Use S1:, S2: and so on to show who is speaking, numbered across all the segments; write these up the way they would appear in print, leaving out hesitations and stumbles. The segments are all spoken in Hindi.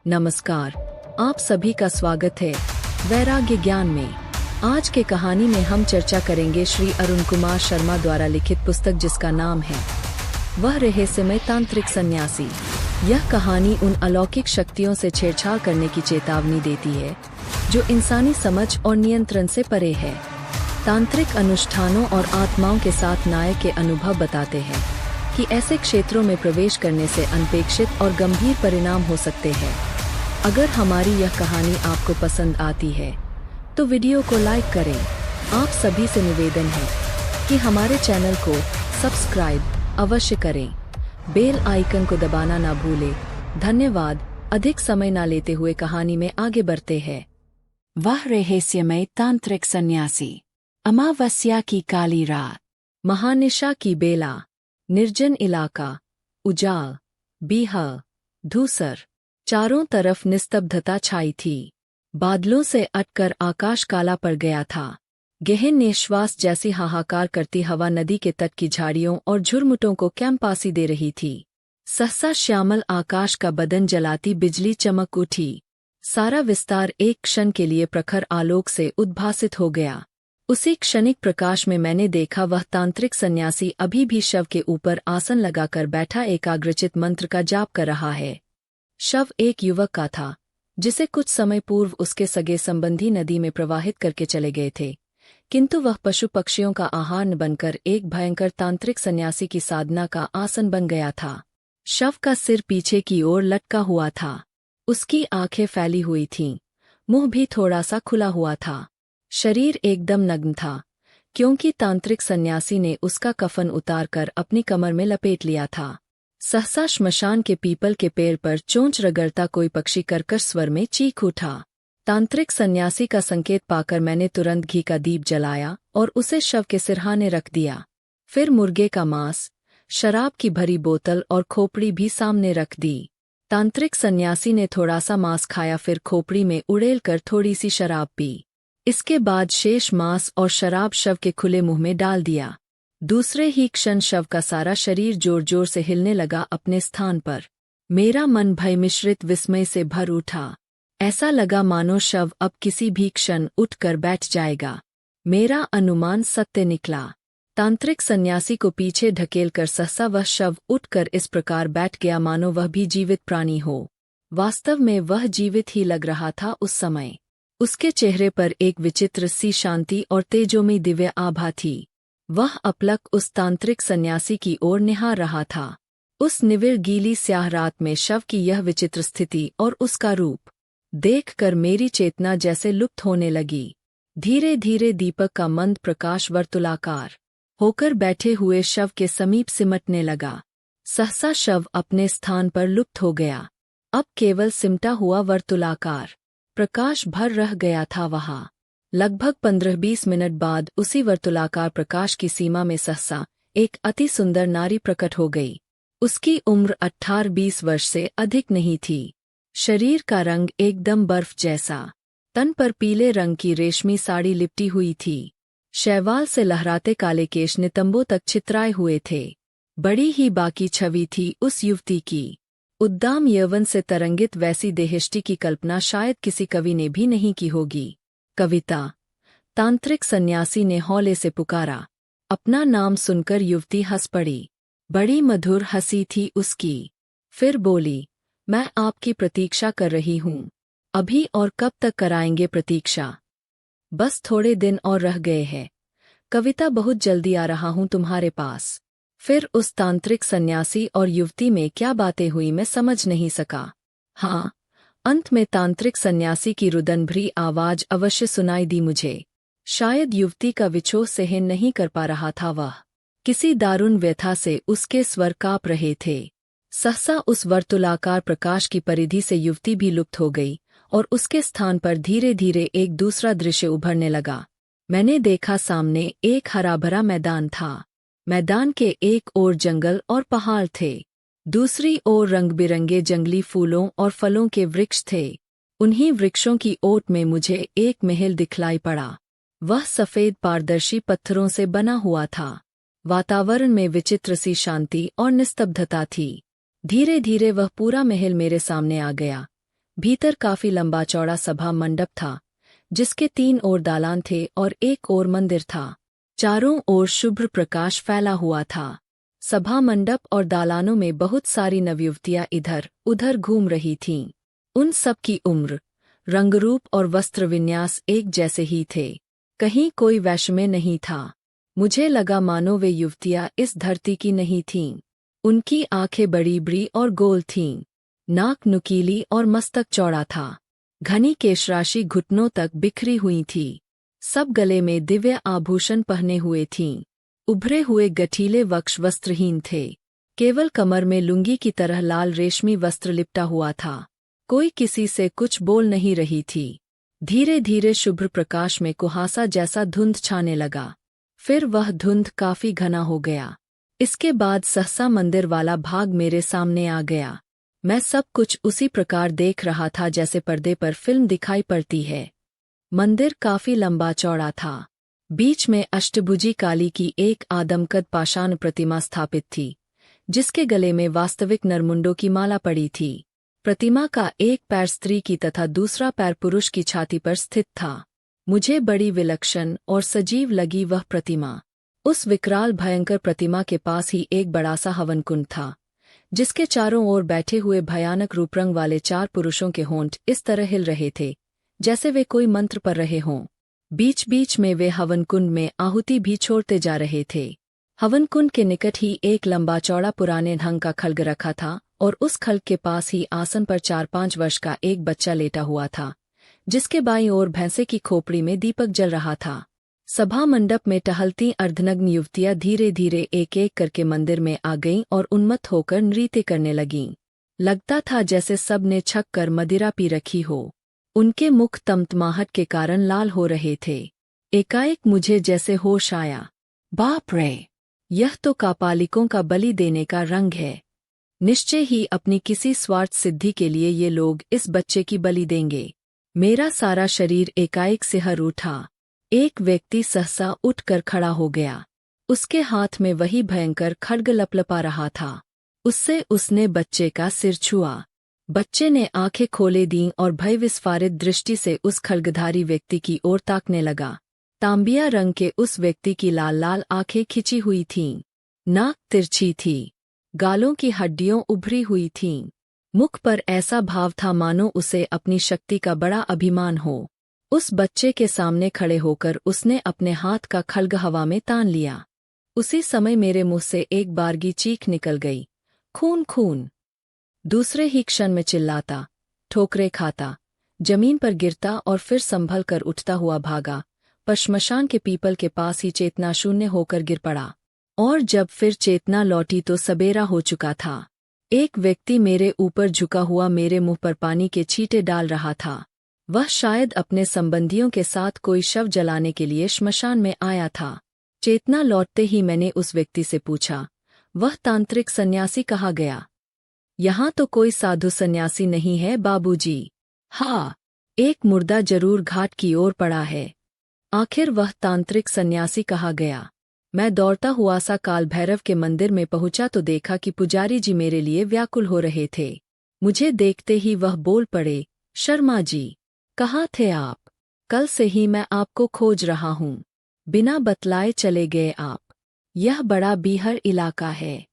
S1: नमस्कार, आप सभी का स्वागत है वैराग्य ज्ञान में। आज के कहानी में हम चर्चा करेंगे श्री अरुण कुमार शर्मा द्वारा लिखित पुस्तक जिसका नाम है वह रहस्यमय तांत्रिक सन्यासी। यह कहानी उन अलौकिक शक्तियों से छेड़छाड़ करने की चेतावनी देती है जो इंसानी समझ और नियंत्रण से परे है। तांत्रिक अनुष्ठानों और आत्माओं के साथ नायक के अनुभव बताते हैं कि ऐसे क्षेत्रों में प्रवेश करने से अनपेक्षित और गंभीर परिणाम हो सकते हैं। अगर हमारी यह कहानी आपको पसंद आती है तो वीडियो को लाइक करें। आप सभी से निवेदन है कि हमारे चैनल को सब्सक्राइब अवश्य करें, बेल आइकन को दबाना ना भूलें। धन्यवाद। अधिक समय ना लेते हुए कहानी में आगे बढ़ते हैं। वह रहस्यमय तांत्रिक सन्यासी। अमावस्या की काली रात, महानिशा की बेला, निर्जन इलाका, उजाल, बीहा, धूसर, चारों तरफ निस्तब्धता छाई थी। बादलों से अटकर आकाश काला पड़ गया था। गहन निश्वास जैसी हाहाकार करती हवा नदी के तट की झाड़ियों और झुरमुटों को कैंपासी दे रही थी। सहसा श्यामल आकाश का बदन जलाती बिजली चमक उठी। सारा विस्तार एक क्षण के लिए प्रखर आलोक से उद्भासित हो गया। उसी क्षणिक प्रकाश में मैंने देखा वह तांत्रिक सन्यासी अभी भी शव के ऊपर आसन लगाकर बैठा एकाग्रचित मंत्र का जाप कर रहा है। शव एक युवक का था जिसे कुछ समय पूर्व उसके सगे संबंधी नदी में प्रवाहित करके चले गए थे, किंतु वह पशु पक्षियों का आहार न बनकर एक भयंकर तांत्रिक सन्यासी की साधना का आसन बन गया था। शव का सिर पीछे की ओर लटका हुआ था, उसकी आंखें फैली हुई थीं, मुंह भी थोड़ा सा खुला हुआ था। शरीर एकदम नग्न था क्योंकि तांत्रिक सन्यासी ने उसका कफन उतारकर अपनी कमर में लपेट लिया था। सहसा श्मशान के पीपल के पेड़ पर चोंच रगड़ता कोई पक्षी कर्कश स्वर में चीख उठा। तांत्रिक सन्यासी का संकेत पाकर मैंने तुरंत घी का दीप जलाया और उसे शव के सिरहाने रख दिया। फिर मुर्गे का मांस, शराब की भरी बोतल और खोपड़ी भी सामने रख दी। तांत्रिक सन्यासी ने थोड़ा सा मांस खाया, फिर खोपड़ी में उड़ेल कर थोड़ी सी शराब पी। इसके बाद शेष मांस और शराब शव के खुले मुंह में डाल दिया। दूसरे ही क्षण शव का सारा शरीर जोर जोर से हिलने लगा अपने स्थान पर। मेरा मन भय मिश्रित विस्मय से भर उठा। ऐसा लगा मानो शव अब किसी भी क्षण उठकर बैठ जाएगा। मेरा अनुमान सत्य निकला। तांत्रिक सन्यासी को पीछे ढकेलकर सहसा वह शव उठकर इस प्रकार बैठ गया मानो वह भी जीवित प्राणी हो। वास्तव में वह जीवित ही लग रहा था उस समय। उसके चेहरे पर एक विचित्र सी शांति और तेजोमयी दिव्य आभा थी। वह अपलक उस तांत्रिक सन्यासी की ओर निहार रहा था। उस निविड़ गीली स्याह रात में शव की यह विचित्र स्थिति और उसका रूप देखकर मेरी चेतना जैसे लुप्त होने लगी। धीरे धीरे दीपक का मंद प्रकाश वर्तुलाकार होकर बैठे हुए शव के समीप सिमटने लगा। सहसा शव अपने स्थान पर लुप्त हो गया। अब केवल सिमटा हुआ वर्तुलाकार प्रकाश भर रह गया था वहाँ। लगभग 15-20 मिनट बाद उसी वर्तुलाकार प्रकाश की सीमा में सहसा एक अति सुंदर नारी प्रकट हो गई। उसकी उम्र 18-20 वर्ष से अधिक नहीं थी। शरीर का रंग एकदम बर्फ जैसा, तन पर पीले रंग की रेशमी साड़ी लिपटी हुई थी। शैवाल से लहराते काले केश नितंबों तक छितराए हुए थे। बड़ी ही बाकी छवि थी उस युवती की। उद्दाम यौवन से तरंगित वैसी देहष्टि की कल्पना शायद किसी कवि ने भी नहीं की होगी। कविता। तांत्रिक सन्यासी ने हौले से पुकारा। अपना नाम सुनकर युवती हंस पड़ी। बड़ी मधुर हंसी थी उसकी। फिर बोली, मैं आपकी प्रतीक्षा कर रही हूँ। अभी और कब तक कराएंगे प्रतीक्षा? बस थोड़े दिन और रह गए हैं। कविता, बहुत जल्दी आ रहा हूँ तुम्हारे पास। फिर उस तांत्रिक सन्यासी और युवती में क्या बातें हुई मैं समझ नहीं सका। हाँ, अंत में तांत्रिक सन्यासी की रुदन भरी आवाज अवश्य सुनाई दी मुझे। शायद युवती का विछोह सहन नहीं कर पा रहा था वह। किसी दारुण व्यथा से उसके स्वर काँप रहे थे। सहसा उस वर्तुलाकार प्रकाश की परिधि से युवती भी लुप्त हो गई और उसके स्थान पर धीरे धीरे एक दूसरा दृश्य उभरने लगा। मैंने देखा सामने एक हरा भरा मैदान था। मैदान के एक ओर जंगल और पहाड़ थे, दूसरी ओर रंग बिरंगे जंगली फूलों और फलों के वृक्ष थे। उन्हीं वृक्षों की ओट में मुझे एक महल दिखलाई पड़ा। वह सफ़ेद पारदर्शी पत्थरों से बना हुआ था। वातावरण में विचित्र सी शांति और निस्तब्धता थी। धीरे धीरे वह पूरा महल मेरे सामने आ गया। भीतर काफी लंबा चौड़ा सभा मंडप था, जिसके 3 ओर दालान थे और एक ओर मंदिर था। चारों ओर शुभ्र प्रकाश फैला हुआ था। सभा मंडप और दालानों में बहुत सारी नवयुवतियां इधर उधर घूम रही थीं। उन सब की उम्र, रंगरूप और वस्त्र विन्यास एक जैसे ही थे। कहीं कोई वैश्य नहीं था। मुझे लगा मानो वे युवतियां इस धरती की नहीं थीं। उनकी आंखें बड़ी बड़ी और गोल थीं, नाक नुकीली और मस्तक चौड़ा था। घनी केशराशि घुटनों तक बिखरी हुई थी। सब गले में दिव्य आभूषण पहने हुए थीं। उभरे हुए गठीले वक्ष वस्त्रहीन थे। केवल कमर में लुंगी की तरह लाल रेशमी वस्त्र लिपटा हुआ था। कोई किसी से कुछ बोल नहीं रही थी। धीरे धीरे शुभ्र प्रकाश में कुहासा जैसा धुंध छाने लगा। फिर वह धुंध काफी घना हो गया। इसके बाद सहसा मंदिर वाला भाग मेरे सामने आ गया। मैं सब कुछ उसी प्रकार देख रहा था जैसे पर्दे पर फिल्म दिखाई पड़ती है। मंदिर काफी लंबा चौड़ा था। बीच में अष्टभुजी काली की एक आदमकद पाषाण प्रतिमा स्थापित थी, जिसके गले में वास्तविक नरमुंडों की माला पड़ी थी। प्रतिमा का एक पैर स्त्री की तथा दूसरा पैर पुरुष की छाती पर स्थित था। मुझे बड़ी विलक्षण और सजीव लगी वह प्रतिमा। उस विकराल भयंकर प्रतिमा के पास ही एक बड़ा सा हवन कुंड था, जिसके चारों ओर बैठे हुए भयानक रूपरंग वाले 4 पुरुषों के होंठ इस तरह हिल रहे थे जैसे वे कोई मंत्र पढ़ रहे हों। बीच बीच में वे हवन कुंड में आहुति भी छोड़ते जा रहे थे। हवन कुंड के निकट ही एक लंबा चौड़ा पुराने ढंग का खड्ग रखा था और उस खड्ग के पास ही आसन पर 4-5 वर्ष का एक बच्चा लेटा हुआ था, जिसके बाईं ओर भैंसे की खोपड़ी में दीपक जल रहा था। सभा मंडप में टहलती अर्धनग्न युवतियां धीरे धीरे एक एक करके मंदिर में आ गईं और उन्मत्त होकर नृत्य करने लगीं। लगता था जैसे सब ने छक कर मदिरा पी रखी हो। उनके मुख तमतमाहट के कारण लाल हो रहे थे। एकाएक मुझे जैसे होश आया। बाप रे! यह तो कापालिकों का बलि देने का रंग है। निश्चय ही अपनी किसी स्वार्थ सिद्धि के लिए ये लोग इस बच्चे की बलि देंगे। मेरा सारा शरीर एकाएक सिहर उठा। एक व्यक्ति सहसा उठकर खड़ा हो गया। उसके हाथ में वही भयंकर खड्ग लपलपा रहा था। उससे उसने बच्चे का सिर छुआ। बच्चे ने आंखें खोले दीं और भय विस्फारित दृष्टि से उस खड्गधारी व्यक्ति की ओर ताकने लगा। तांबिया रंग के उस व्यक्ति की लाल लाल आंखें खिंची हुई थीं। नाक तिरछी थी। गालों की हड्डियां उभरी हुई थीं। मुख पर ऐसा भाव था मानो उसे अपनी शक्ति का बड़ा अभिमान हो। उस बच्चे के सामने खड़े होकर उसने अपने हाथ का खड्ग हवा में तान लिया। उसी समय मेरे मुंह से एक बारगी चीख निकल गई। खून खून! दूसरे ही क्षण में चिल्लाता, ठोकरे खाता, जमीन पर गिरता और फिर संभल कर उठता हुआ भागा, पर श्मशान के पीपल के पास ही चेतना शून्य होकर गिर पड़ा। और जब फिर चेतना लौटी तो सबेरा हो चुका था। एक व्यक्ति मेरे ऊपर झुका हुआ मेरे मुंह पर पानी के छींटे डाल रहा था। वह शायद अपने संबंधियों के साथ कोई शव जलाने के लिए श्मशान में आया था। चेतना लौटते ही मैंने उस व्यक्ति से पूछा, वह तांत्रिक सन्यासी कहाँ गया? यहाँ तो कोई साधु सन्यासी नहीं है बाबूजी। हाँ, एक मुर्दा जरूर घाट की ओर पड़ा है। आखिर वह तांत्रिक सन्यासी कहाँ गया? मैं दौड़ता हुआ सा काल भैरव के मंदिर में पहुंचा तो देखा कि पुजारी जी मेरे लिए व्याकुल हो रहे थे। मुझे देखते ही वह बोल पड़े, शर्मा जी, कहाँ थे आप? कल से ही मैं आपको खोज रहा हूँ। बिना बतलाए चले गए आप। यह बड़ा बीहर इलाका है।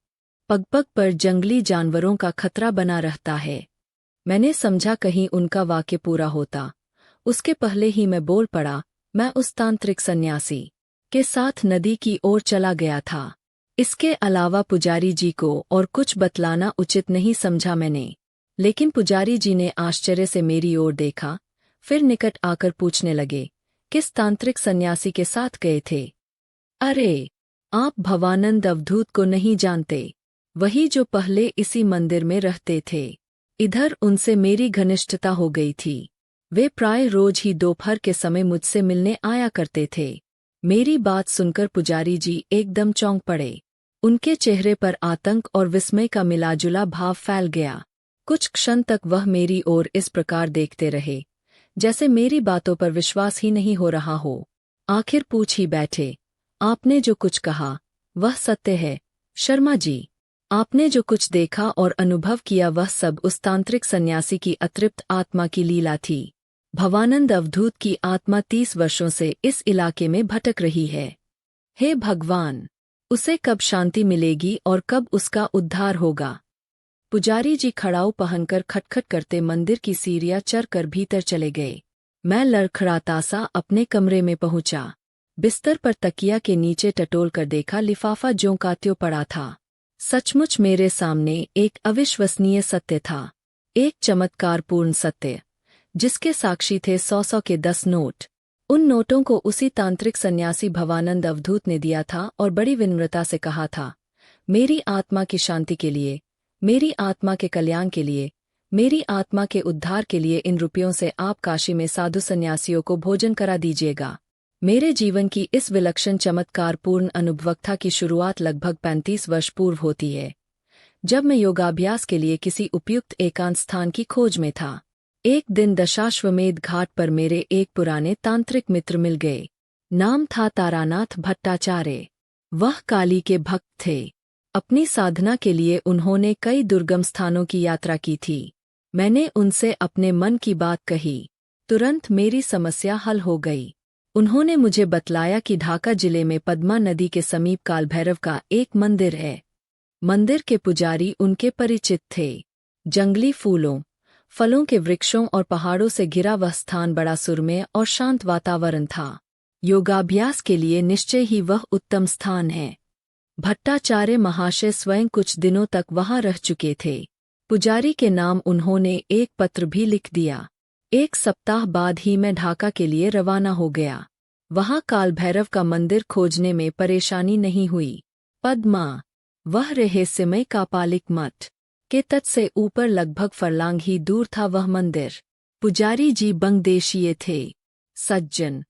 S1: पग पग पर जंगली जानवरों का खतरा बना रहता है। मैंने समझा कहीं उनका वाक्य पूरा होता। उसके पहले ही मैं बोल पड़ा, मैं उस तांत्रिक सन्यासी के साथ नदी की ओर चला गया था। इसके अलावा पुजारी जी को और कुछ बतलाना उचित नहीं समझा मैंने। लेकिन पुजारी जी ने आश्चर्य से मेरी ओर देखा, फिर निकट आकर पूछने लगे, किस तांत्रिक सन्यासी के साथ गए थे? अरे, आप भवानंद अवधूत को नहीं जानते? वही जो पहले इसी मंदिर में रहते थे। इधर उनसे मेरी घनिष्ठता हो गई थी। वे प्राय रोज ही दोपहर के समय मुझसे मिलने आया करते थे। मेरी बात सुनकर पुजारी जी एकदम चौंक पड़े। उनके चेहरे पर आतंक और विस्मय का मिलाजुला भाव फैल गया। कुछ क्षण तक वह मेरी ओर इस प्रकार देखते रहे, जैसे मेरी बातों पर विश्वास ही नहीं हो रहा हो। आखिर पूछ ही बैठे, आपने जो कुछ कहा, वह सत्य है, शर्मा जी? आपने जो कुछ देखा और अनुभव किया वह सब उस तांत्रिक सन्यासी की अतृप्त आत्मा की लीला थी। भवानंद अवधूत की आत्मा 30 वर्षों से इस इलाके में भटक रही है। हे भगवान, उसे कब शांति मिलेगी और कब उसका उद्धार होगा। पुजारी जी खड़ाऊ पहनकर खटखट करते मंदिर की सीढ़ियां चढ़कर भीतर चले गए। मैं लड़खड़ाता सा अपने कमरे में पहुंचा। बिस्तर पर तकिया के नीचे टटोल कर देखा, लिफाफा ज्यों का त्यों पड़ा था। सचमुच मेरे सामने एक अविश्वसनीय सत्य था, एक चमत्कारपूर्ण सत्य, जिसके साक्षी थे 100 के 10 नोट। उन नोटों को उसी तांत्रिक सन्यासी भवानंद अवधूत ने दिया था और बड़ी विनम्रता से कहा था, मेरी आत्मा की शांति के लिए, मेरी आत्मा के कल्याण के लिए, मेरी आत्मा के उद्धार के लिए इन रुपयों से आप काशी में साधु सन्यासियों को भोजन करा दीजिएगा। मेरे जीवन की इस विलक्षण चमत्कारपूर्ण अनुभवकथा की शुरुआत लगभग 35 वर्ष पूर्व होती है, जब मैं योगाभ्यास के लिए किसी उपयुक्त एकांत स्थान की खोज में था। एक दिन दशाश्वमेध घाट पर मेरे एक पुराने तांत्रिक मित्र मिल गए। नाम था तारानाथ भट्टाचार्य। वह काली के भक्त थे। अपनी साधना के लिए उन्होंने कई दुर्गम स्थानों की यात्रा की थी। मैंने उनसे अपने मन की बात कही। तुरंत मेरी समस्या हल हो गई। उन्होंने मुझे बतलाया कि ढाका जिले में पद्मा नदी के समीप कालभैरव का एक मंदिर है। मंदिर के पुजारी उनके परिचित थे। जंगली फूलों, फलों के वृक्षों और पहाड़ों से घिरा वह स्थान बड़ा सुरम्य और शांत वातावरण था। योगाभ्यास के लिए निश्चय ही वह उत्तम स्थान है। भट्टाचार्य महाशय स्वयं कुछ दिनों तक वहां रह चुके थे। पुजारी के नाम उन्होंने एक पत्र भी लिख दिया। 1 सप्ताह बाद ही मैं ढाका के लिए रवाना हो गया। वहां कालभैरव का मंदिर खोजने में परेशानी नहीं हुई। पद्मा, वह रहस्यमय कापालिक मठ के तट से ऊपर लगभग फरलांग ही दूर था वह मंदिर। पुजारी जी बंगदेशीय थे, सज्जन,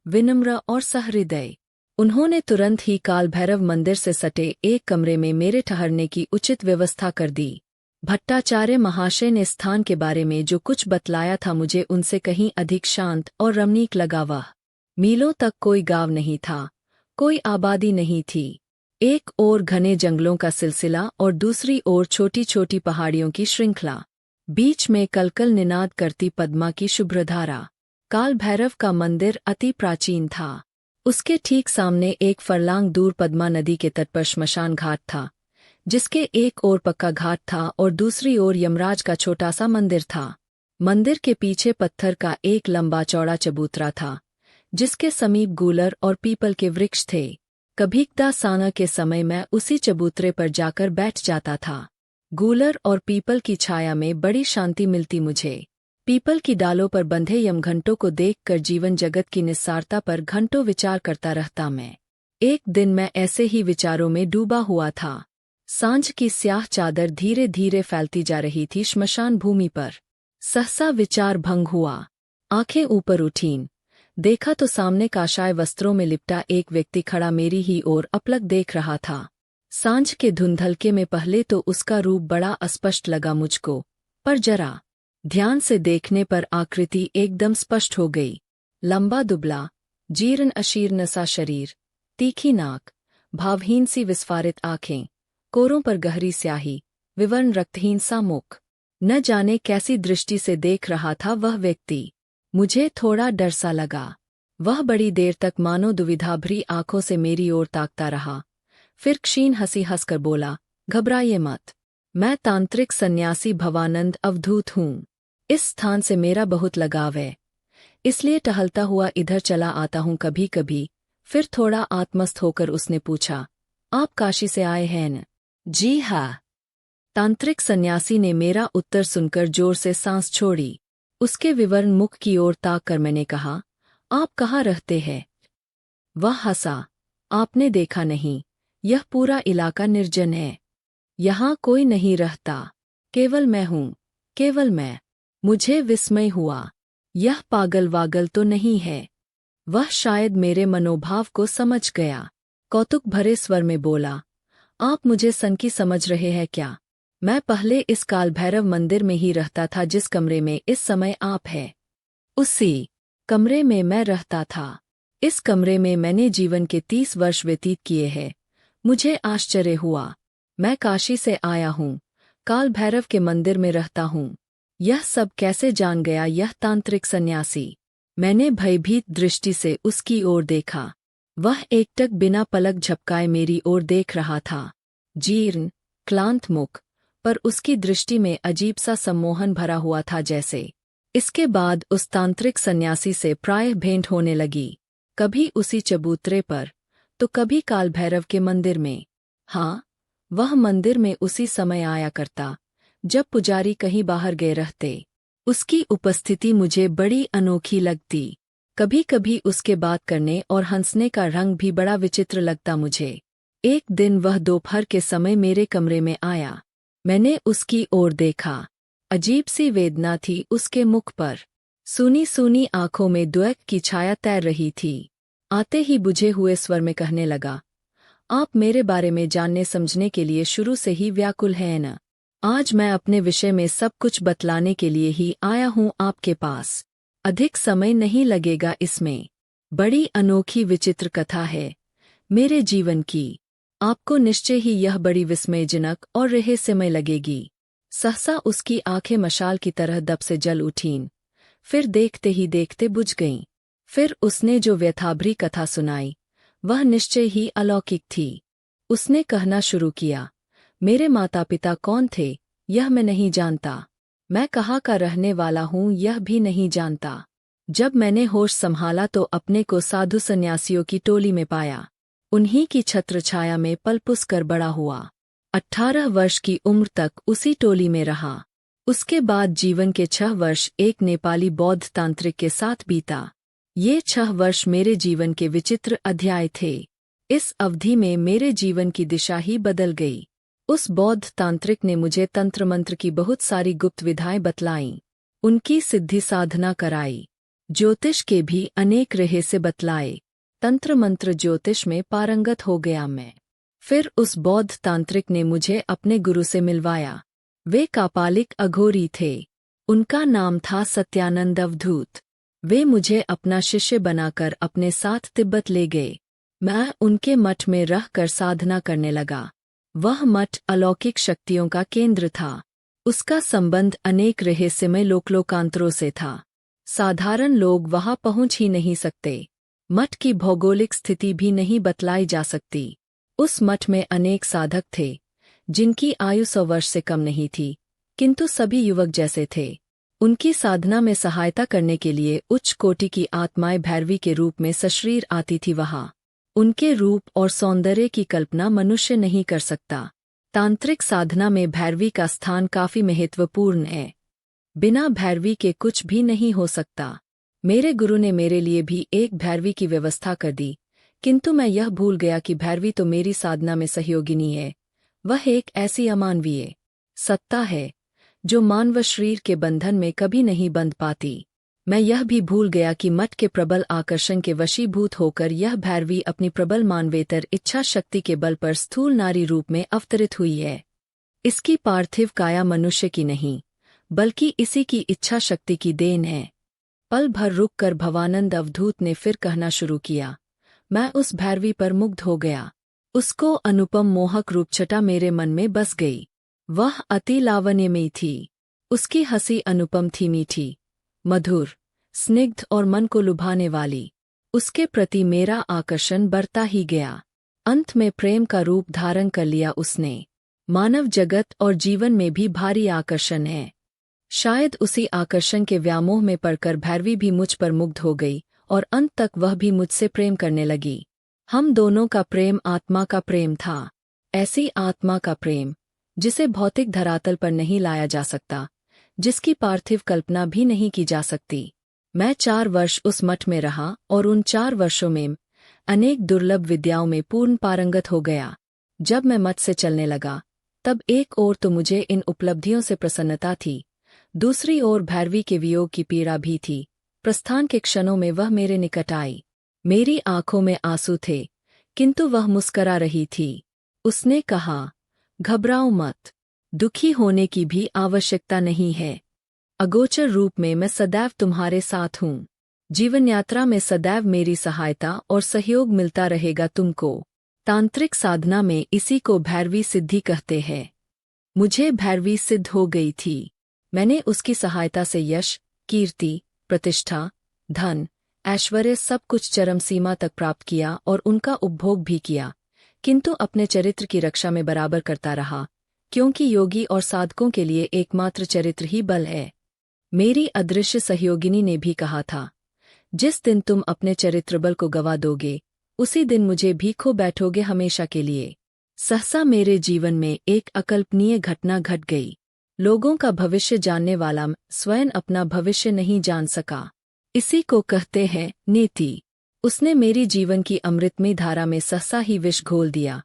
S1: विनम्र और सहृदय। उन्होंने तुरंत ही कालभैरव मंदिर से सटे एक कमरे में मेरे ठहरने की उचित व्यवस्था कर दी। भट्टाचार्य महाशय ने स्थान के बारे में जो कुछ बतलाया था मुझे उनसे कहीं अधिक शांत और रमणीक लगा। वह मीलों तक कोई गांव नहीं था, कोई आबादी नहीं थी। एक ओर घने जंगलों का सिलसिला और दूसरी ओर छोटी छोटी पहाड़ियों की श्रृंखला। बीच में कलकल निनाद करती पद्मा की शुभ्रधारा। कालभैरव का मंदिर अति प्राचीन था। उसके ठीक सामने एक फरलांग दूर पद्मा नदी के तट पर श्मशान घाट था, जिसके एक ओर पक्का घाट था और दूसरी ओर यमराज का छोटा सा मंदिर था। मंदिर के पीछे पत्थर का एक लंबा चौड़ा चबूतरा था, जिसके समीप गूलर और पीपल के वृक्ष थे। कभीकदा सांझ के समय मैं उसी चबूतरे पर जाकर बैठ जाता था। गूलर और पीपल की छाया में बड़ी शांति मिलती मुझे। पीपल की डालों पर बंधे यमघंटों को देखकर जीवन जगत की निस्सारता पर घंटों विचार करता रहता मैं। एक दिन मैं ऐसे ही विचारों में डूबा हुआ था। सांझ की स्याह चादर धीरे धीरे फैलती जा रही थी श्मशान भूमि पर। सहसा विचार भंग हुआ। आंखें ऊपर उठीं। देखा तो सामने काशाय वस्त्रों में लिपटा एक व्यक्ति खड़ा मेरी ही ओर अपलक देख रहा था। सांझ के धुंधलके में पहले तो उसका रूप बड़ा अस्पष्ट लगा मुझको, पर जरा ध्यान से देखने पर आकृति एकदम स्पष्ट हो गई। लंबा दुबला, जीर्ण अशीर्ण सा शरीर, तीखी नाक, भावहीन सी विस्फारित आंखें, कोरों पर गहरी स्याही, विवर्ण रक्तहीन सा मुख। न जाने कैसी दृष्टि से देख रहा था वह व्यक्ति। मुझे थोड़ा डर सा लगा। वह बड़ी देर तक मानो दुविधा भरी आंखों से मेरी ओर ताकता रहा। फिर क्षीण हंसी हंसकर बोला, घबराइए मत, मैं तांत्रिक सन्यासी भवानंद अवधूत हूँ। इस स्थान से मेरा बहुत लगाव है, इसलिए टहलता हुआ इधर चला आता हूँ कभी कभी। फिर थोड़ा आत्मस्थ होकर उसने पूछा, आप काशी से आए हैं न? जी हाँ। तांत्रिक सन्यासी ने मेरा उत्तर सुनकर जोर से सांस छोड़ी। उसके विवर्ण मुख की ओर ताक कर मैंने कहा, आप कहाँ रहते हैं? वह हंसा, आपने देखा नहीं, यह पूरा इलाका निर्जन है। यहाँ कोई नहीं रहता, केवल मैं हूँ, केवल मैं। मुझे विस्मय हुआ, यह पागल वागल तो नहीं है। वह शायद मेरे मनोभाव को समझ गया। कौतुक भरे स्वर में बोला, आप मुझे सनकी समझ रहे हैं क्या? मैं पहले इस कालभैरव मंदिर में ही रहता था जिस कमरे में इस समय आप हैं। उसी कमरे में मैं रहता था। इस कमरे में मैंने जीवन के 30 वर्ष व्यतीत किए हैं। मुझे आश्चर्य हुआ। मैं काशी से आया हूँ, काल भैरव के मंदिर में रहता हूँ। यह सब कैसे जान गया यह तांत्रिक सन्यासी? मैंने भयभीत दृष्टि से उसकी ओर देखा। वह एकटक बिना पलक झपकाए मेरी ओर देख रहा था, जीर्ण, क्लांत मुख, पर उसकी दृष्टि में अजीब सा सम्मोहन भरा हुआ था जैसे। इसके बाद उस तांत्रिक सन्यासी से प्रायः भेंट होने लगी, कभी उसी चबूतरे पर, तो कभी काल भैरव के मंदिर में। हाँ, वह मंदिर में उसी समय आया करता, जब पुजारी कहीं बाहर गए रहते। उसकी उपस्थिति मुझे बड़ी अनोखी लगती। कभी कभी उसके बात करने और हंसने का रंग भी बड़ा विचित्र लगता मुझे। एक दिन वह दोपहर के समय मेरे कमरे में आया। मैंने उसकी ओर देखा। अजीब सी वेदना थी उसके मुख पर। सूनी सूनी आंखों में द्वेष की छाया तैर रही थी। आते ही बुझे हुए स्वर में कहने लगा, आप मेरे बारे में जानने समझने के लिए शुरू से ही व्याकुल हैं न? आज मैं अपने विषय में सब कुछ बतलाने के लिए ही आया हूँ आपके पास। अधिक समय नहीं लगेगा इसमें। बड़ी अनोखी विचित्र कथा है मेरे जीवन की। आपको निश्चय ही यह बड़ी विस्मयजनक और रहस्यमय लगेगी। सहसा उसकी आंखें मशाल की तरह दब से जल उठीं, फिर देखते ही देखते बुझ गईं। फिर उसने जो व्यथाभरी कथा सुनाई, वह निश्चय ही अलौकिक थी। उसने कहना शुरू किया, मेरे माता पिता कौन थे यह मैं नहीं जानता। मैं कहाँ का रहने वाला हूँ यह भी नहीं जानता। जब मैंने होश संभाला तो अपने को साधु सन्यासियों की टोली में पाया। उन्हीं की छत्रछाया में पलपुस कर बड़ा हुआ। 18 वर्ष की उम्र तक उसी टोली में रहा। उसके बाद जीवन के 6 वर्ष एक नेपाली बौद्ध तांत्रिक के साथ बीता। ये 6 वर्ष मेरे जीवन के विचित्र अध्याय थे। इस अवधि में मेरे जीवन की दिशा ही बदल गई। उस बौद्ध तांत्रिक ने मुझे तंत्र मंत्र की बहुत सारी गुप्त विधाएं बतलाईं, उनकी सिद्धि साधना कराई। ज्योतिष के भी अनेक रहस्य बतलाए। तंत्र मंत्र ज्योतिष में पारंगत हो गया मैं। फिर उस बौद्ध तांत्रिक ने मुझे अपने गुरु से मिलवाया। वे कापालिक अघोरी थे। उनका नाम था सत्यानंद अवधूत। वे मुझे अपना शिष्य बनाकर अपने साथ तिब्बत ले गए। मैं उनके मठ में रहकर साधना करने लगा। वह मठ अलौकिक शक्तियों का केंद्र था। उसका संबंध अनेक रहस्यमय लोकलोकांतरों से था। साधारण लोग वहां पहुंच ही नहीं सकते। मठ की भौगोलिक स्थिति भी नहीं बतलाई जा सकती। उस मठ में अनेक साधक थे, जिनकी आयु 100 वर्ष से कम नहीं थी, किंतु सभी युवक जैसे थे। उनकी साधना में सहायता करने के लिए उच्च कोटि की आत्माएं भैरवी के रूप में सशरीर आती थी वहां। उनके रूप और सौंदर्य की कल्पना मनुष्य नहीं कर सकता। तांत्रिक साधना में भैरवी का स्थान काफी महत्वपूर्ण है। बिना भैरवी के कुछ भी नहीं हो सकता। मेरे गुरु ने मेरे लिए भी एक भैरवी की व्यवस्था कर दी, किंतु मैं यह भूल गया कि भैरवी तो मेरी साधना में सहयोगिनी है। वह एक ऐसी अमानवीय सत्ता है जो मानव शरीर के बंधन में कभी नहीं बंध पाती। मैं यह भी भूल गया कि मठ के प्रबल आकर्षण के वशीभूत होकर यह भैरवी अपनी प्रबल मानवेतर इच्छा शक्ति के बल पर स्थूल नारी रूप में अवतरित हुई है। इसकी पार्थिव काया मनुष्य की नहीं, बल्कि इसी की इच्छा शक्ति की देन है। पल भर रुककर भवानंद अवधूत ने फिर कहना शुरू किया। मैं उस भैरवी पर मुग्ध हो गया। उसको अनुपम मोहक रूपछटा मेरे मन में बस गई। वह अति लावण्यमयी थी। उसकी हंसी अनुपम थी, मीठी, मधुर, स्निग्ध और मन को लुभाने वाली। उसके प्रति मेरा आकर्षण बढ़ता ही गया। अंत में प्रेम का रूप धारण कर लिया उसने। मानव जगत और जीवन में भी भारी आकर्षण है। शायद उसी आकर्षण के व्यामोह में पड़कर भैरवी भी मुझ पर मुग्ध हो गई और अंत तक वह भी मुझसे प्रेम करने लगी। हम दोनों का प्रेम आत्मा का प्रेम था। ऐसी आत्मा का प्रेम जिसे भौतिक धरातल पर नहीं लाया जा सकता, जिसकी पार्थिव कल्पना भी नहीं की जा सकती। मैं 4 वर्ष उस मठ में रहा और उन 4 वर्षों में अनेक दुर्लभ विद्याओं में पूर्ण पारंगत हो गया। जब मैं मठ से चलने लगा, तब एक ओर तो मुझे इन उपलब्धियों से प्रसन्नता थी, दूसरी ओर भैरवी के वियोग की पीड़ा भी थी। प्रस्थान के क्षणों में वह मेरे निकट आई। मेरी आंखों में आंसू थे, किंतु वह मुस्करा रही थी। उसने कहा, घबराओ मत, दुखी होने की भी आवश्यकता नहीं है। अगोचर रूप में मैं सदैव तुम्हारे साथ हूँ। जीवन यात्रा में सदैव मेरी सहायता और सहयोग मिलता रहेगा तुमको। तांत्रिक साधना में इसी को भैरवी सिद्धि कहते हैं। मुझे भैरवी सिद्ध हो गई थी। मैंने उसकी सहायता से यश, कीर्ति, प्रतिष्ठा, धन, ऐश्वर्य सब कुछ चरम सीमा तक प्राप्त किया और उनका उपभोग भी किया, किंतु अपने चरित्र की रक्षा में बराबर करता रहा, क्योंकि योगी और साधकों के लिए एकमात्र चरित्र ही बल है। मेरी अदृश्य सहयोगिनी ने भी कहा था, जिस दिन तुम अपने चरित्र बल को गवा दोगे, उसी दिन मुझे भी खो बैठोगे हमेशा के लिए। सहसा मेरे जीवन में एक अकल्पनीय घटना घट गई। लोगों का भविष्य जानने वाला स्वयं अपना भविष्य नहीं जान सका। इसी को कहते हैं नीति। उसने मेरी जीवन की अमृतमयी धारा में सहसा ही विष घोल दिया,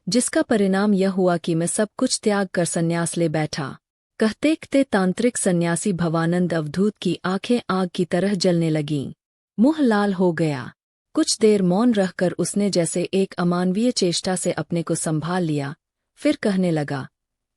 S1: जिसका परिणाम यह हुआ कि मैं सब कुछ त्याग कर संन्यास ले बैठा। कहते तांत्रिक सन्यासी भवानंद अवधूत की आंखें आग की तरह जलने लगीं। मुंह लाल हो गया। कुछ देर मौन रहकर उसने जैसे एक अमानवीय चेष्टा से अपने को संभाल लिया, फिर कहने लगा,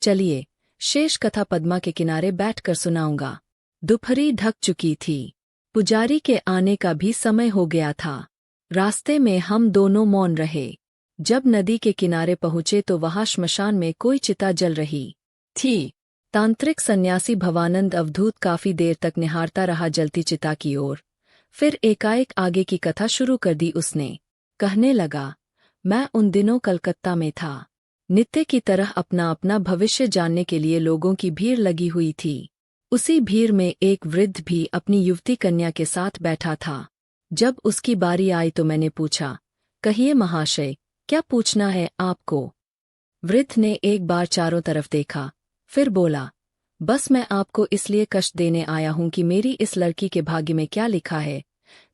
S1: चलिए शेष कथा पद्मा के किनारे बैठकर सुनाऊंगा। दोपहरी ढक चुकी थी। पुजारी के आने का भी समय हो गया था। रास्ते में हम दोनों मौन रहे। जब नदी के किनारे पहुंचे तो वहां श्मशान में कोई चिता जल रही थी। तांत्रिक सन्यासी भवानंद अवधूत काफी देर तक निहारता रहा जलती चिता की ओर। फिर एकाएक आगे की कथा शुरू कर दी उसने। कहने लगा, मैं उन दिनों कलकत्ता में था। नित्य की तरह अपना अपना भविष्य जानने के लिए लोगों की भीड़ लगी हुई थी। उसी भीड़ में एक वृद्ध भी अपनी युवती कन्या के साथ बैठा था। जब उसकी बारी आई तो मैंने पूछा, कहिए महाशय, क्या पूछना है आपको? वृद्ध ने एक बार चारों तरफ देखा, फिर बोला, बस मैं आपको इसलिए कष्ट देने आया हूं कि मेरी इस लड़की के भाग्य में क्या लिखा है,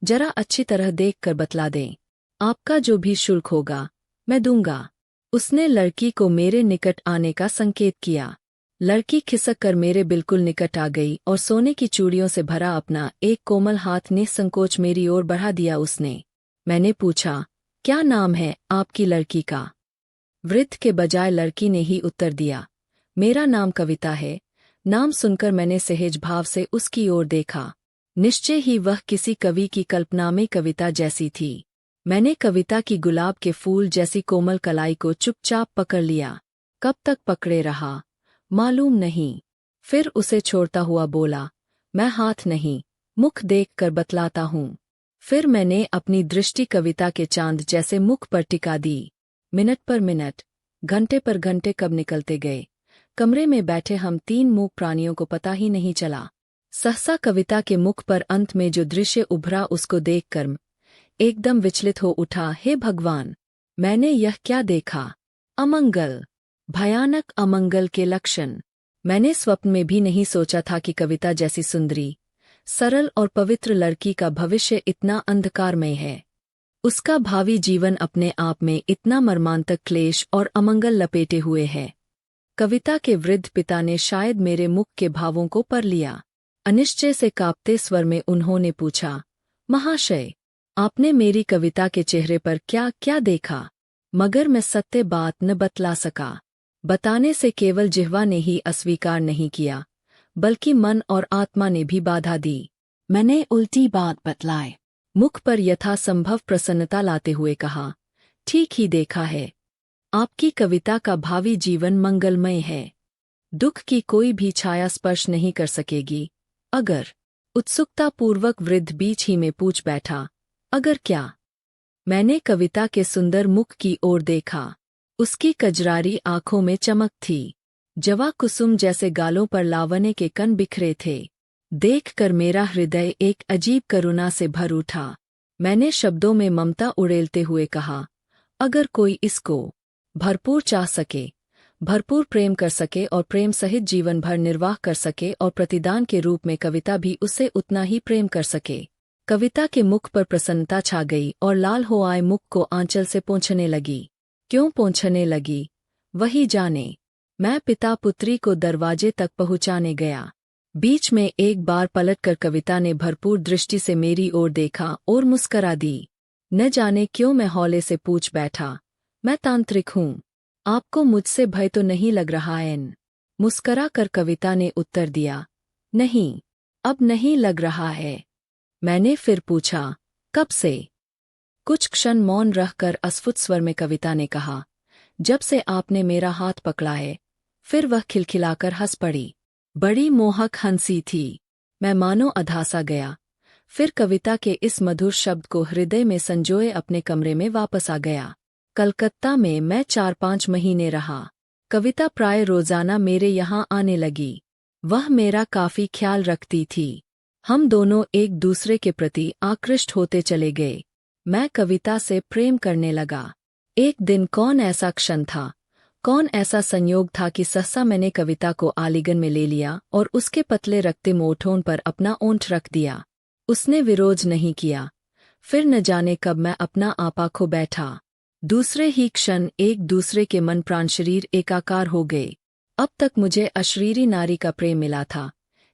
S1: जरा अच्छी तरह देख कर बतला दें। आपका जो भी शुल्क होगा मैं दूंगा। उसने लड़की को मेरे निकट आने का संकेत किया। लड़की खिसक कर मेरे बिल्कुल निकट आ गई और सोने की चूड़ियों से भरा अपना एक कोमल हाथ निसंकोच मेरी ओर बढ़ा दिया उसने। मैंने पूछा, क्या नाम है आपकी लड़की का? वृद्ध के बजाय लड़की ने ही उत्तर दिया, मेरा नाम कविता है। नाम सुनकर मैंने सहज भाव से उसकी ओर देखा। निश्चय ही वह किसी कवि की कल्पना में कविता जैसी थी। मैंने कविता की गुलाब के फूल जैसी कोमल कलाई को चुपचाप पकड़ लिया। कब तक पकड़े रहा मालूम नहीं। फिर उसे छोड़ता हुआ बोला, मैं हाथ नहीं मुख देख कर बतलाता हूँ। फिर मैंने अपनी दृष्टि कविता के चांद जैसे मुख पर टिका दी। मिनट पर मिनट, घंटे पर घंटे कब निकलते गए। कमरे में बैठे हम तीन मूक प्राणियों को पता ही नहीं चला। सहसा कविता के मुख पर अंत में जो दृश्य उभरा उसको देखकर एकदम विचलित हो उठा। हे भगवान, मैंने यह क्या देखा? अमंगल, भयानक अमंगल के लक्षण। मैंने स्वप्न में भी नहीं सोचा था कि कविता जैसी सुंदरी, सरल और पवित्र लड़की का भविष्य इतना अंधकारमय है। उसका भावी जीवन अपने आप में इतना मर्मांतक क्लेश और अमंगल लपेटे हुए है। कविता के वृद्ध पिता ने शायद मेरे मुख के भावों को पर लिया। अनिश्चय से कांपते स्वर में उन्होंने पूछा, महाशय, आपने मेरी कविता के चेहरे पर क्या क्या देखा? मगर मैं सत्य बात न बतला सका। बताने से केवल जिह्वा ने ही अस्वीकार नहीं किया, बल्कि मन और आत्मा ने भी बाधा दी। मैंने उल्टी बात बतलाए, मुख पर यथासंभव प्रसन्नता लाते हुए कहा, ठीक ही देखा है। आपकी कविता का भावी जीवन मंगलमय है। दुख की कोई भी छाया स्पर्श नहीं कर सकेगी। अगर? उत्सुकतापूर्वक वृद्ध बीच ही में पूछ बैठा, अगर क्या? मैंने कविता के सुंदर मुख की ओर देखा। उसकी कजरारी आंखों में चमक थी। जवा कुसुम जैसे गालों पर लावण्य के कण बिखरे थे। देखकर मेरा हृदय एक अजीब करुणा से भर उठा। मैंने शब्दों में ममता उड़ेलते हुए कहा, अगर कोई इसको भरपूर चाह सके, भरपूर प्रेम कर सके और प्रेम सहित जीवन भर निर्वाह कर सके और प्रतिदान के रूप में कविता भी उससे उतना ही प्रेम कर सके। कविता के मुख पर प्रसन्नता छा गई और लाल हो आए मुख को आंचल से पोंछने लगी। क्यों पोंछने लगी वही जाने। मैं पिता पुत्री को दरवाजे तक पहुंचाने गया। बीच में एक बार पलटकर कविता ने भरपूर दृष्टि से मेरी ओर देखा और मुस्करा दी। न जाने क्यों मैं हौले से पूछ बैठा, मैं तांत्रिक हूँ, आपको मुझसे भय तो नहीं लग रहा है? मुस्करा कर कविता ने उत्तर दिया, नहीं, अब नहीं लग रहा है। मैंने फिर पूछा, कब से? कुछ क्षण मौन रहकर अस्फुट स्वर में कविता ने कहा, जब से आपने मेरा हाथ पकड़ा है। फिर वह खिलखिलाकर हंस पड़ी। बड़ी मोहक हंसी थी। मैं मानो अधासा गया। फिर कविता के इस मधुर शब्द को हृदय में संजोए अपने कमरे में वापस आ गया। कलकत्ता में मैं 4-5 महीने रहा। कविता प्राय रोजाना मेरे यहाँ आने लगी। वह मेरा काफी ख्याल रखती थी। हम दोनों एक दूसरे के प्रति आकृष्ट होते चले गए। मैं कविता से प्रेम करने लगा। एक दिन कौन ऐसा क्षण था, कौन ऐसा संयोग था कि सहसा मैंने कविता को आलिंगन में ले लिया और उसके पतले रक्तिम ओठों पर अपना ओंठ रख दिया। उसने विरोध नहीं किया। फिर न जाने कब मैं अपना आपा खो बैठा। दूसरे ही क्षण एक दूसरे के मन प्राण शरीर एकाकार हो गए। अब तक मुझे अशरीरी नारी का प्रेम मिला था,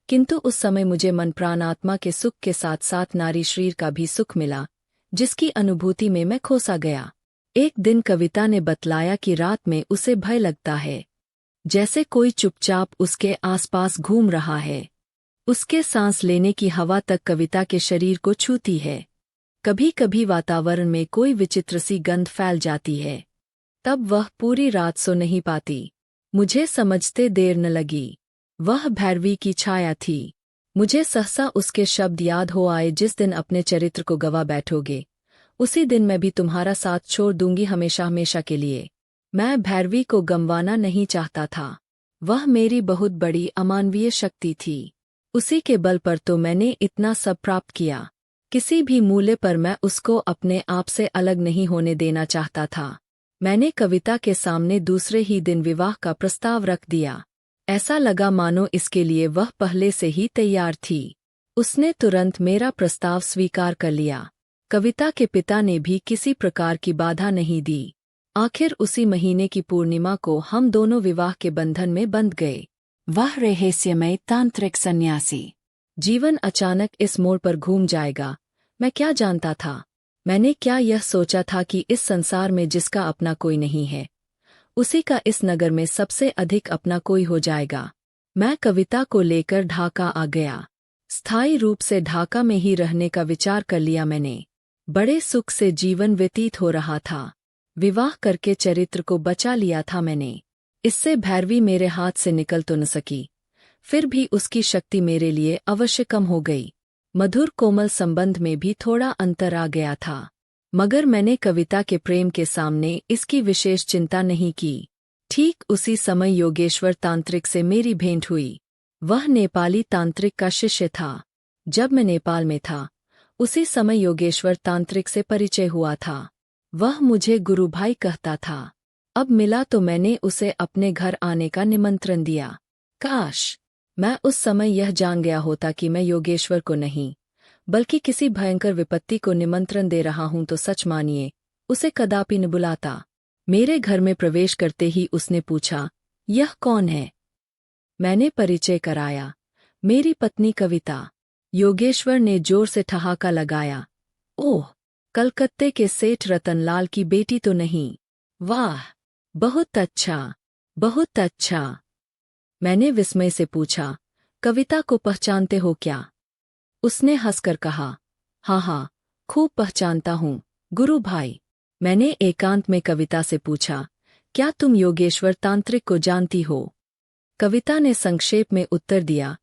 S1: किंतु उस समय मुझे मन प्राण आत्मा के सुख के साथ साथ नारी शरीर का भी सुख मिला, जिसकी अनुभूति में मैं खोसा गया। एक दिन कविता ने बतलाया कि रात में उसे भय लगता है, जैसे कोई चुपचाप उसके आसपास घूम रहा है। उसके सांस लेने की हवा तक कविता के शरीर को छूती है। कभी कभी वातावरण में कोई विचित्र सी गंध फैल जाती है। तब वह पूरी रात सो नहीं पाती। मुझे समझते देर न लगी। वह भैरवी की छाया थी। मुझे सहसा उसके शब्द याद हो आए, जिस दिन अपने चरित्र को गवा बैठोगे उसी दिन मैं भी तुम्हारा साथ छोड़ दूंगी, हमेशा हमेशा के लिए। मैं भैरवी को गंवाना नहीं चाहता था। वह मेरी बहुत बड़ी अमानवीय शक्ति थी। उसी के बल पर तो मैंने इतना सब प्राप्त किया। किसी भी मूल्य पर मैं उसको अपने आप से अलग नहीं होने देना चाहता था। मैंने कविता के सामने दूसरे ही दिन विवाह का प्रस्ताव रख दिया। ऐसा लगा मानो इसके लिए वह पहले से ही तैयार थी। उसने तुरंत मेरा प्रस्ताव स्वीकार कर लिया। कविता के पिता ने भी किसी प्रकार की बाधा नहीं दी। आखिर उसी महीने की पूर्णिमा को हम दोनों विवाह के बंधन में बंध गए। वह रहस्यमय तांत्रिक सन्यासी। जीवन अचानक इस मोड़ पर घूम जाएगा, मैं क्या जानता था। मैंने क्या यह सोचा था कि इस संसार में जिसका अपना कोई नहीं है, उसी का इस नगर में सबसे अधिक अपना कोई हो जाएगा। मैं कविता को लेकर ढाका आ गया। स्थायी रूप से ढाका में ही रहने का विचार कर लिया मैंने। बड़े सुख से जीवन व्यतीत हो रहा था। विवाह करके चरित्र को बचा लिया था मैंने। इससे भैरवी मेरे हाथ से निकल तो न सकी, फिर भी उसकी शक्ति मेरे लिए अवश्य कम हो गई। मधुर कोमल संबंध में भी थोड़ा अंतर आ गया था, मगर मैंने कविता के प्रेम के सामने इसकी विशेष चिंता नहीं की। ठीक उसी समय योगेश्वर तांत्रिक से मेरी भेंट हुई। वह नेपाली तांत्रिक का शिष्य था। जब मैं नेपाल में था, उसी समय योगेश्वर तांत्रिक से परिचय हुआ था। वह मुझे गुरु भाई कहता था। अब मिला तो मैंने उसे अपने घर आने का निमंत्रण दिया। काश मैं उस समय यह जान गया होता कि मैं योगेश्वर को नहीं, बल्कि किसी भयंकर विपत्ति को निमंत्रण दे रहा हूं, तो सच मानिए उसे कदापि न बुलाता। मेरे घर में प्रवेश करते ही उसने पूछा, यह कौन है? मैंने परिचय कराया, मेरी पत्नी कविता। योगेश्वर ने जोर से ठहाका लगाया। ओह, कलकत्ते के सेठ रतनलाल की बेटी तो नहीं? वाह, बहुत अच्छा, बहुत अच्छा। मैंने विस्मय से पूछा, कविता को पहचानते हो क्या? उसने हंसकर कहा, हाँ, खूब पहचानता हूँ गुरु भाई। मैंने एकांत में कविता से पूछा, क्या तुम योगेश्वर तांत्रिक को जानती हो? कविता ने संक्षेप में उत्तर दिया,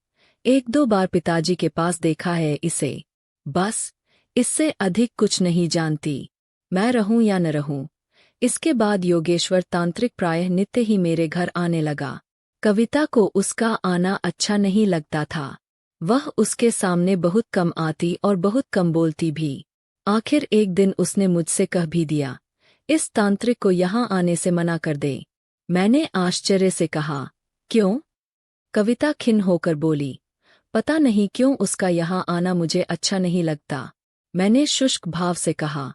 S1: 1-2 बार पिताजी के पास देखा है इसे, बस, इससे अधिक कुछ नहीं जानती। मैं रहूं या न रहूं। इसके बाद योगेश्वर तांत्रिक प्रायः नित्य ही मेरे घर आने लगा। कविता को उसका आना अच्छा नहीं लगता था। वह उसके सामने बहुत कम आती और बहुत कम बोलती भी। आखिर एक दिन उसने मुझसे कह भी दिया, इस तांत्रिक को यहाँ आने से मना कर दे। मैंने आश्चर्य से कहा, क्यों? कविता खिन्न होकर बोली, पता नहीं क्यों उसका यहाँ आना मुझे अच्छा नहीं लगता। मैंने शुष्क भाव से कहा,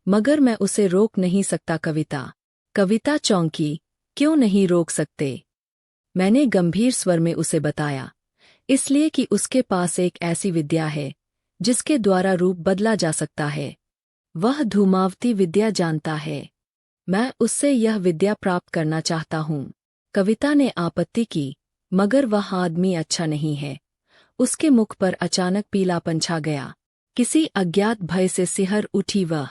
S1: मगर मैं उसे रोक नहीं सकता कविता। कविता चौंकी, क्यों नहीं रोक सकते? मैंने गंभीर स्वर में उसे बताया, इसलिए कि उसके पास एक ऐसी विद्या है जिसके द्वारा रूप बदला जा सकता है। वह धूमावती विद्या जानता है। मैं उससे यह विद्या प्राप्त करना चाहता हूँ। कविता ने आपत्ति की, मगर वह आदमी अच्छा नहीं है। उसके मुख पर अचानक पीलापन छा गया। किसी अज्ञात भय से सिहर उठी वह।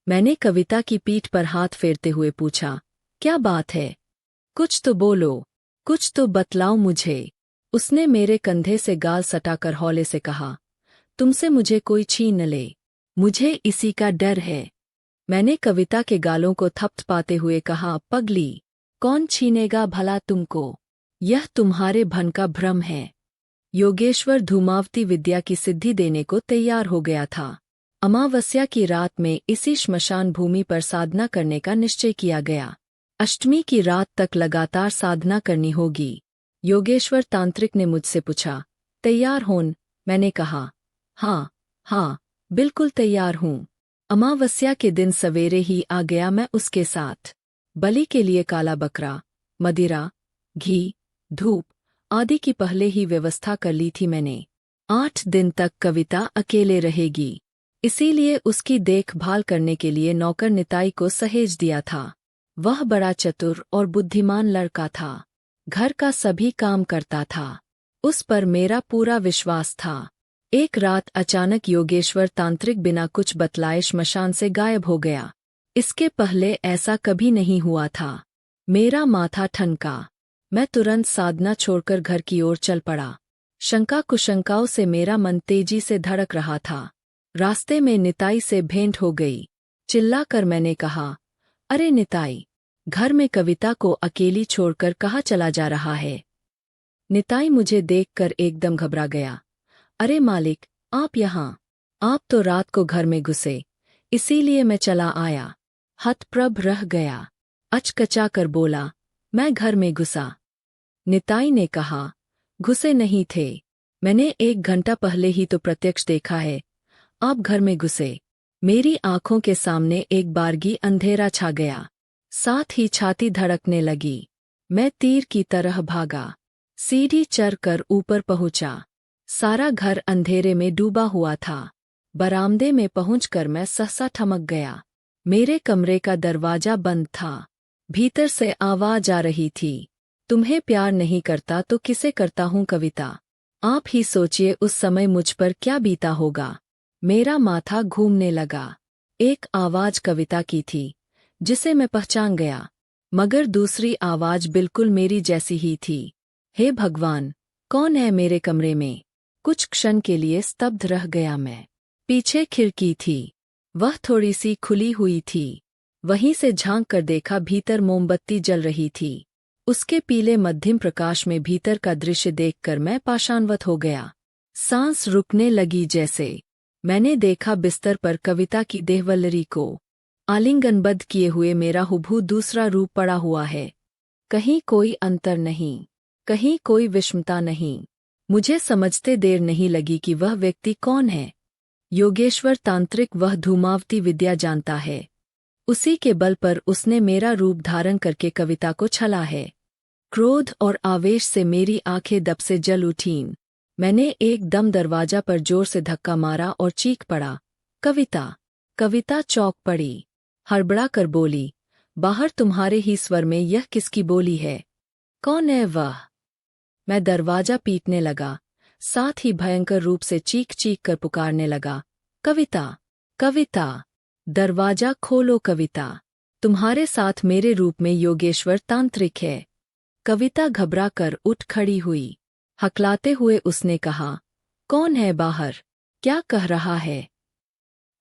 S1: मैंने कविता की पीठ पर हाथ फेरते हुए पूछा, क्या बात है? कुछ तो बोलो, कुछ तो बतलाओ मुझे। उसने मेरे कंधे से गाल सटाकर हौले से कहा, तुमसे मुझे कोई छीन न ले, मुझे इसी का डर है। मैंने कविता के गालों को थपथपाते हुए कहा, पगली, कौन छीनेगा भला तुमको? यह तुम्हारे भन का भ्रम है। योगेश्वर धूमावती विद्या की सिद्धि देने को तैयार हो गया था। अमावस्या की रात में इसी श्मशान भूमि पर साधना करने का निश्चय किया गया। अष्टमी की रात तक लगातार साधना करनी होगी। योगेश्वर तांत्रिक ने मुझसे पूछा, तैयार होन? मैंने कहा, हाँ हाँ, बिल्कुल तैयार हूँ। अमावस्या के दिन सवेरे ही आ गया मैं उसके साथ। बलि के लिए काला बकरा, मदिरा, घी, धूप आदि की पहले ही व्यवस्था कर ली थी मैंने। 8 दिन तक कविता अकेले रहेगी, इसीलिए उसकी देखभाल करने के लिए नौकर निताई को सहेज दिया था। वह बड़ा चतुर और बुद्धिमान लड़का था। घर का सभी काम करता था। उस पर मेरा पूरा विश्वास था। एक रात अचानक योगेश्वर तांत्रिक बिना कुछ बतलाए श्मशान से गायब हो गया। इसके पहले ऐसा कभी नहीं हुआ था। मेरा माथा ठनका। मैं तुरंत साधना छोड़कर घर की ओर चल पड़ा। शंका कुशंकाओं से मेरा मन तेजी से धड़क रहा था। रास्ते में निताई से भेंट हो गई। चिल्लाकर मैंने कहा, अरे निताई, घर में कविता को अकेली छोड़कर कहाँ चला जा रहा है? निताई मुझे देखकर एकदम घबरा गया। अरे मालिक, आप यहाँ? आप तो रात को घर में घुसे, इसीलिए मैं चला आया। हतप्रभ रह गया। अचकचा कर बोला, मैं घर में घुसा? निताई ने कहा, घुसे नहीं थे, मैंने 1 घंटा पहले ही तो प्रत्यक्ष देखा है। आप घर में घुसे। मेरी आंखों के सामने एक बारगी अंधेरा छा गया। साथ ही छाती धड़कने लगी। मैं तीर की तरह भागा। सीढ़ी चढ़कर ऊपर पहुंचा। सारा घर अंधेरे में डूबा हुआ था। बरामदे में पहुंचकर मैं सहसा ठमक गया। मेरे कमरे का दरवाजा बंद था। भीतर से आवाज आ रही थी, तुम्हें प्यार नहीं करता तो किसे करता हूँ कविता? आप ही सोचिए उस समय मुझ पर क्या बीता होगा। मेरा माथा घूमने लगा। एक आवाज कविता की थी, जिसे मैं पहचान गया, मगर दूसरी आवाज बिल्कुल मेरी जैसी ही थी। हे भगवान, कौन है मेरे कमरे में? कुछ क्षण के लिए स्तब्ध रह गया मैं। पीछे खिड़की थी, वह थोड़ी सी खुली हुई थी। वहीं से झांक कर देखा, भीतर मोमबत्ती जल रही थी। उसके पीले मध्यम प्रकाश में भीतर का दृश्य देखकर मैं पाषाणवत हो गया। सांस रुकने लगी जैसे। मैंने देखा बिस्तर पर कविता की देहवल्लरी को आलिंगनबद्ध किए हुए मेरा हुबहू दूसरा रूप पड़ा हुआ है। कहीं कोई अंतर नहीं, कहीं कोई विषमता नहीं। मुझे समझते देर नहीं लगी कि वह व्यक्ति कौन है। योगेश्वर तांत्रिक, वह धूमावती विद्या जानता है। उसी के बल पर उसने मेरा रूप धारण करके कविता को छला है। क्रोध और आवेश से मेरी आंखें दब से जल उठीं। मैंने एकदम दरवाजा पर जोर से धक्का मारा और चीख पड़ा, कविता! कविता चौंक पड़ी, हड़बड़ा कर बोली, बाहर तुम्हारे ही स्वर में यह किसकी बोली है? कौन है वह? मैं दरवाजा पीटने लगा, साथ ही भयंकर रूप से चीख चीख कर पुकारने लगा, कविता! कविता! दरवाजा खोलो कविता! तुम्हारे साथ मेरे रूप में योगेश्वर तांत्रिक है। कविता घबरा कर उठ खड़ी हुई। हकलाते हुए उसने कहा, कौन है बाहर? क्या कह रहा है?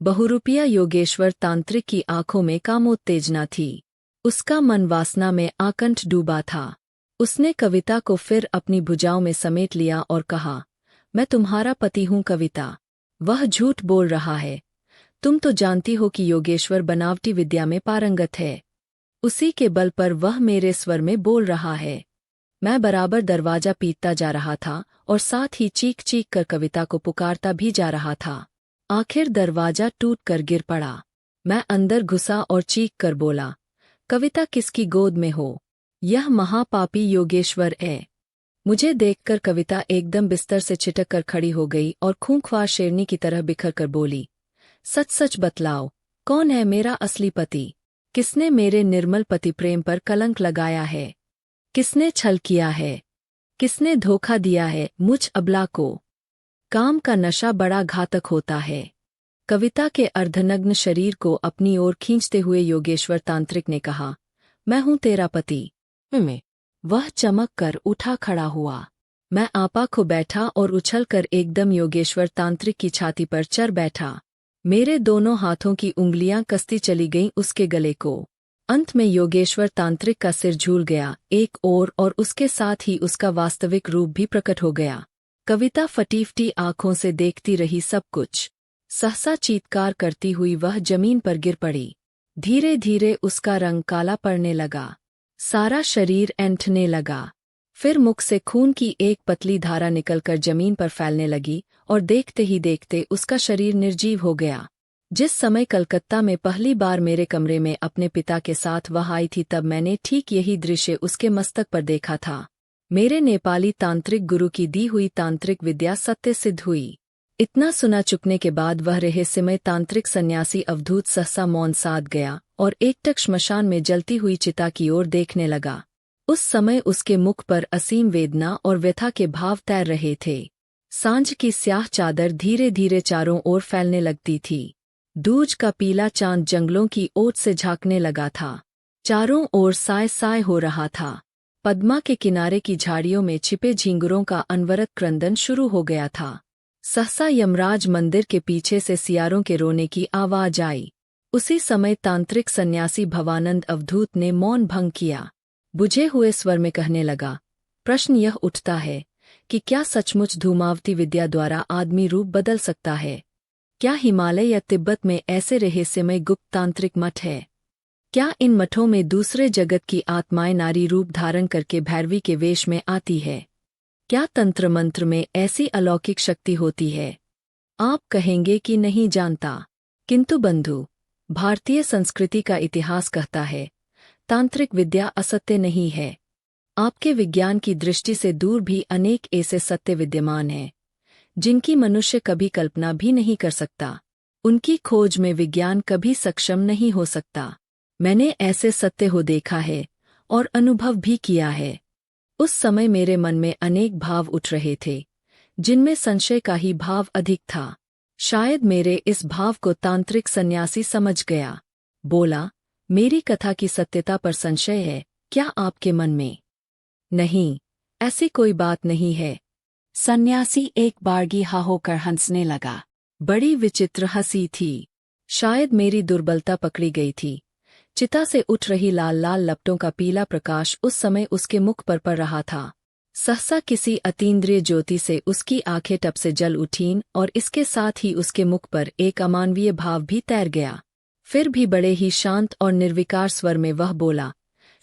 S1: बहुरूपिया योगेश्वर तांत्रिक की आंखों में कामोत्तेजना थी। उसका मन वासना में आकंठ डूबा था। उसने कविता को फिर अपनी भुजाओं में समेट लिया और कहा, मैं तुम्हारा पति हूँ कविता। वह झूठ बोल रहा है। तुम तो जानती हो कि योगेश्वर बनावटी विद्या में पारंगत है। उसी के बल पर वह मेरे स्वर में बोल रहा है। मैं बराबर दरवाजा पीटता जा रहा था और साथ ही चीख चीख कर कविता को पुकारता भी जा रहा था। आखिर दरवाजा टूट कर गिर पड़ा। मैं अंदर घुसा और चीख कर बोला, कविता किसकी गोद में हो? यह महापापी योगेश्वर है। मुझे देखकर कविता एकदम बिस्तर से छिटक कर खड़ी हो गई और खूंखार शेरनी की तरह बिखर कर बोली, सच सच बतलाओ, कौन है मेरा असली पति? किसने मेरे निर्मल पति प्रेम पर कलंक लगाया है? किसने छल किया है? किसने धोखा दिया है मुझ अबला को? काम का नशा बड़ा घातक होता है। कविता के अर्धनग्न शरीर को अपनी ओर खींचते हुए योगेश्वर तांत्रिक ने कहा, मैं हूँ तेरा पति। मैं वह चमक कर उठा खड़ा हुआ। मैं आपा खो बैठा और उछलकर एकदम योगेश्वर तांत्रिक की छाती पर चढ़ बैठा। मेरे दोनों हाथों की उंगलियां कसती चली गईं उसके गले को। अंत में योगेश्वर तांत्रिक का सिर झूल गया एक ओर और उसके साथ ही उसका वास्तविक रूप भी प्रकट हो गया। कविता फटी आंखों से देखती रही सब कुछ। सहसा चीत्कार करती हुई वह जमीन पर गिर पड़ी। धीरे धीरे उसका रंग काला पड़ने लगा, सारा शरीर ऐंठने लगा। फिर मुख से खून की एक पतली धारा निकलकर जमीन पर फैलने लगी और देखते ही देखते उसका शरीर निर्जीव हो गया। जिस समय कलकत्ता में पहली बार मेरे कमरे में अपने पिता के साथ वह आई थी तब मैंने ठीक यही दृश्य उसके मस्तक पर देखा था। मेरे नेपाली तांत्रिक गुरु की दी हुई तांत्रिक विद्या सत्य सिद्ध हुई। इतना सुना चुकने के बाद वह रहस्यमय तांत्रिक सन्यासी अवधूत सहसा मौन साध गया और एकटक श्मशान में जलती हुई चिता की ओर देखने लगा। उस समय उसके मुख पर असीम वेदना और व्यथा के भाव तैर रहे थे। सांझ की स्याह चादर धीरे धीरे चारों ओर फैलने लगती थी। दूज का पीला चांद जंगलों की ओट से झांकने लगा था। चारों ओर साय साय हो रहा था। पद्मा के किनारे की झाड़ियों में छिपे झींगुरों का अनवरत क्रंदन शुरू हो गया था। सहसा यमराज मंदिर के पीछे से सियारों के रोने की आवाज आई। उसी समय तांत्रिक सन्यासी भवानंद अवधूत ने मौन भंग किया। बुझे हुए स्वर में कहने लगा, प्रश्न यह उठता है कि क्या सचमुच धूमावती विद्या द्वारा आदमी रूप बदल सकता है? क्या हिमालय या तिब्बत में ऐसे रहस्यमय गुप्त तांत्रिक मठ है? क्या इन मठों में दूसरे जगत की आत्माएं नारी रूप धारण करके भैरवी के वेश में आती है? क्या तंत्र मंत्र में ऐसी अलौकिक शक्ति होती है? आप कहेंगे कि नहीं जानता, किंतु बंधु, भारतीय संस्कृति का इतिहास कहता है तांत्रिक विद्या असत्य नहीं है। आपके विज्ञान की दृष्टि से दूर भी अनेक ऐसे सत्य विद्यमान हैं जिनकी मनुष्य कभी कल्पना भी नहीं कर सकता। उनकी खोज में विज्ञान कभी सक्षम नहीं हो सकता। मैंने ऐसे सत्य हो देखा है और अनुभव भी किया है। उस समय मेरे मन में अनेक भाव उठ रहे थे जिनमें संशय का ही भाव अधिक था। शायद मेरे इस भाव को तांत्रिक सन्यासी समझ गया। बोला, मेरी कथा की सत्यता पर संशय है क्या आपके मन में? नहीं, ऐसी कोई बात नहीं है। सन्यासी एक बारगी हा होकर हंसने लगा। बड़ी विचित्र हंसी थी। शायद मेरी दुर्बलता पकड़ी गई थी। चिता से उठ रही लाल लाल लपटों का पीला प्रकाश उस समय उसके मुख पर पड़ रहा था। सहसा किसी अतीन्द्रिय ज्योति से उसकी आंखें टप से जल उठीं और इसके साथ ही उसके मुख पर एक अमानवीय भाव भी तैर गया। फिर भी बड़े ही शांत और निर्विकार स्वर में वह बोला,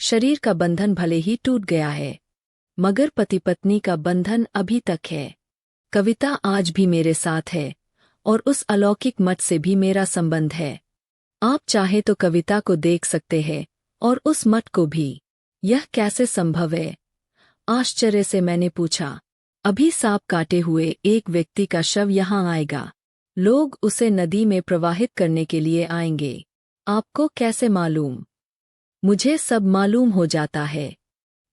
S1: शरीर का बंधन भले ही टूट गया है मगर पति पत्नी का बंधन अभी तक है। कविता आज भी मेरे साथ है और उस अलौकिक मठ से भी मेरा संबंध है। आप चाहे तो कविता को देख सकते हैं और उस मठ को भी। यह कैसे संभव है? आश्चर्य से मैंने पूछा। अभी सांप काटे हुए एक व्यक्ति का शव यहाँ आएगा। लोग उसे नदी में प्रवाहित करने के लिए आएंगे। आपको कैसे मालूम? मुझे सब मालूम हो जाता है।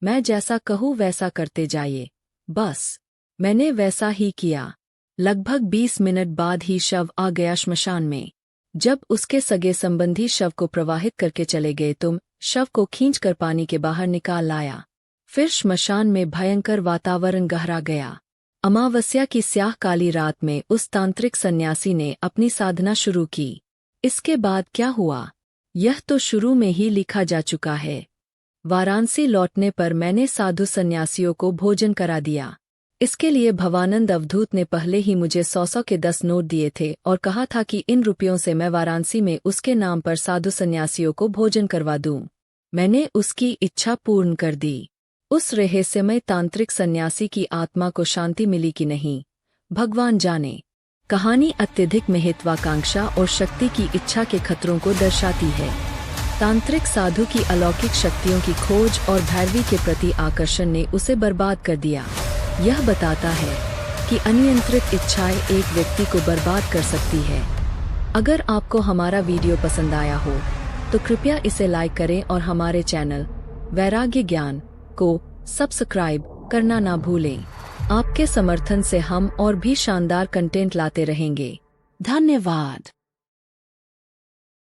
S1: मैं जैसा कहूँ वैसा करते जाइए। बस मैंने वैसा ही किया। लगभग 20 मिनट बाद ही शव आ गया श्मशान में। जब उसके सगे संबंधी शव को प्रवाहित करके चले गए तुम शव को खींचकर पानी के बाहर निकाल लाया। फिर श्मशान में भयंकर वातावरण गहरा गया। अमावस्या की स्याह काली रात में उस तांत्रिक सन्यासी ने अपनी साधना शुरू की। इसके बाद क्या हुआ यह तो शुरू में ही लिखा जा चुका है। वाराणसी लौटने पर मैंने साधु सन्यासियों को भोजन करा दिया। इसके लिए भवानंद अवधूत ने पहले ही मुझे 100 के 10 नोट दिए थे और कहा था कि इन रुपयों से मैं वाराणसी में उसके नाम पर साधु सन्यासियों को भोजन करवा दूं। मैंने उसकी इच्छा पूर्ण कर दी। उस रहस्यमय तांत्रिक सन्यासी की आत्मा को शांति मिली कि नहीं, भगवान जाने। कहानी अत्यधिक महत्वाकांक्षा और शक्ति की इच्छा के खतरों को दर्शाती है। तांत्रिक साधु की अलौकिक शक्तियों की खोज और भैरवी के प्रति आकर्षण ने उसे बर्बाद कर दिया। यह बताता है कि अनियंत्रित इच्छाएं एक व्यक्ति को बर्बाद कर सकती है। अगर आपको हमारा वीडियो पसंद आया हो तो कृपया इसे लाइक करें और हमारे चैनल वैराग्य ज्ञान को सब्सक्राइब करना ना भूलें। आपके समर्थन से हम और भी शानदार कंटेंट लाते रहेंगे। धन्यवाद।